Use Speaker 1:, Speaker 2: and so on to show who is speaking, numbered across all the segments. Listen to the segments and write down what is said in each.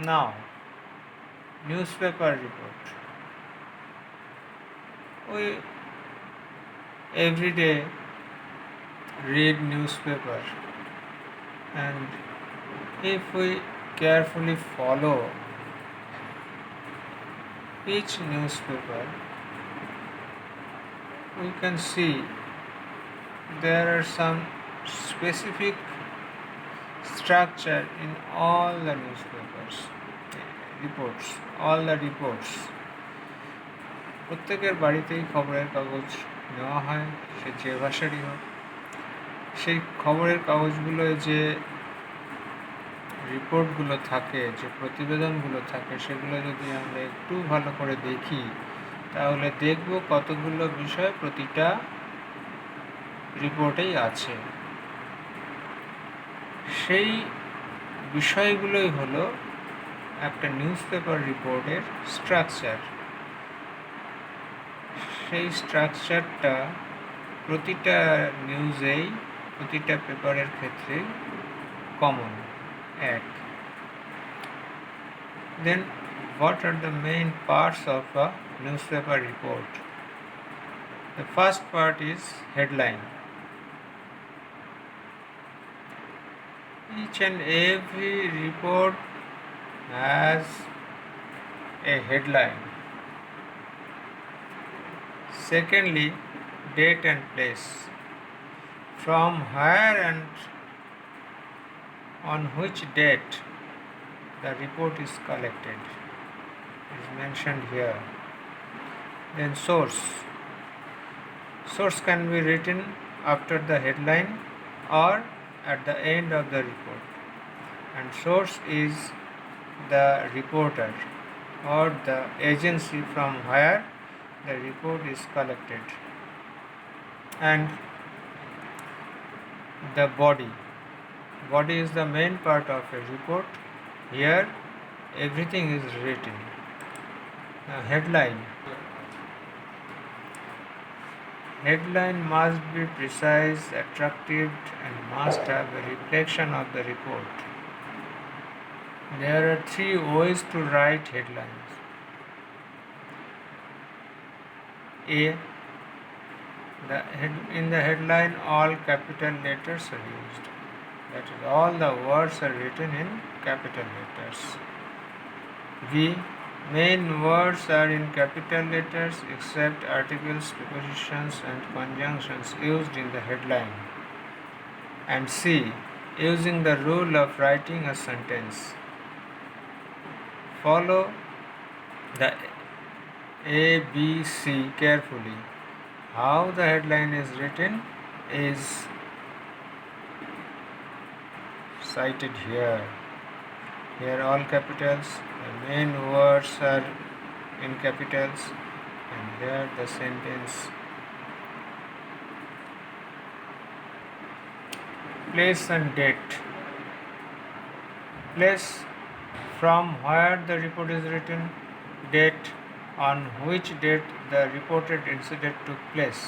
Speaker 1: Now, newspaper report. We every day read newspaper, and if we carefully follow each newspaper, we can see there are some specific structure in all the newspapers reports, all the reports. প্রত্যেকের বাড়িতেই খবরের কাগজ নেওয়া হয়, সে যে ভাষারই হোক। সেই খবরের কাগজগুলোয় যে রিপোর্টগুলো থাকে, যে প্রতিবেদনগুলো থাকে, সেগুলো যদি আমরা একটু ভালো করে দেখি, তাহলে দেখব কতগুলো বিষয় প্রতিটা রিপোর্টেই আছে। সেই বিষয়গুলোই হলো একটা নিউজপেপার রিপোর্টের স্ট্রাকচার। সেই স্ট্রাকচারটা প্রতিটা নিউজেই, প্রতিটা পেপারের ক্ষেত্রেই কমন, এক। Then what are the main parts of a newspaper report? The first part is headline. Each and every report has a headline. Secondly, date and place. From where and on which date the report is collected is mentioned here. Then source. Source can be written after the headline or at the end of the report, and source is the reporter or the agency from where the report is collected. And the body is the main part of a report. Here everything is written. Headline must be precise, attractive, and must have a reflection of the report. There are 3 ways to write headlines. A. In the headline, all capital letters are used. That is, all the words are written in capital letters. B. Main words are in capital letters except articles, prepositions, and conjunctions used in the headline. And C. Using the rule of writing a sentence. Follow the A, B, C carefully. How the headline is written is cited here. Here all capitals, the main words are in capitals, and here the sentence. Place and date. Place, from where the report is written. Date, on which date the reported incident took place.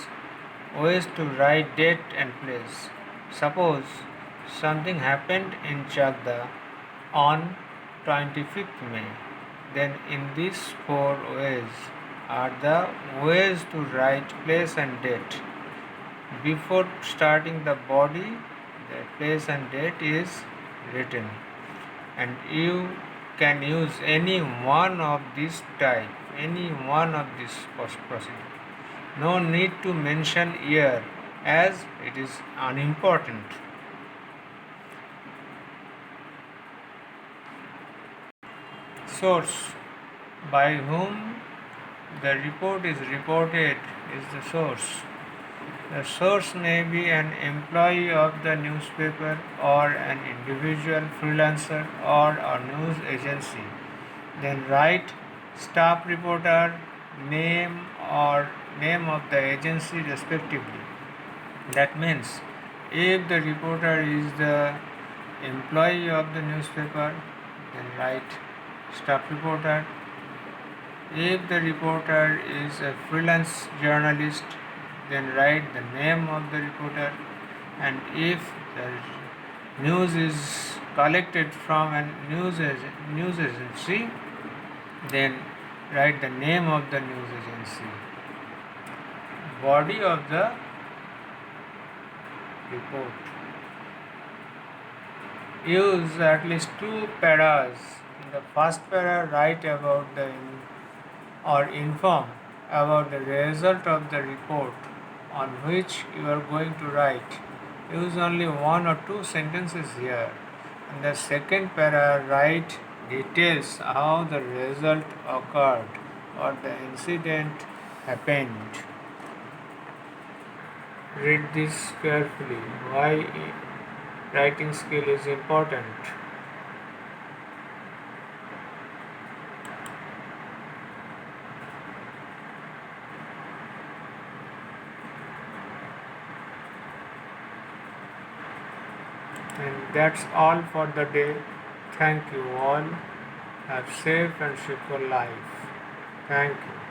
Speaker 1: Ways to write date and place. Suppose something happened in Chagda on 25th May. Then in these 4 ways are the ways to write place and date. Before starting the body, the place and date is written, and you can use any one of this type, any one of this procedure. No need to mention year, as it is unimportant. Source, by whom the report is reported, is the source. The source may be an employee of the newspaper or an individual freelancer or a news agency. Then write staff reporter, name or name of the agency respectively. That means if the reporter is the employee of the newspaper, then write staff reporter. If the reporter is a freelance journalist, then write the name of the reporter. And if the news is collected from a news agency, then write the name of the news agency. Body of the report. Use at least two paras. In the first para, write about or inform about the result of the report on which you are going to write. Use only one or two sentences here. In the second para, write details how the result occurred or the incident happened. Read this carefully. Why writing skill is important. And that's all for the day. Thank you all. Have safe and secure life. Thank you.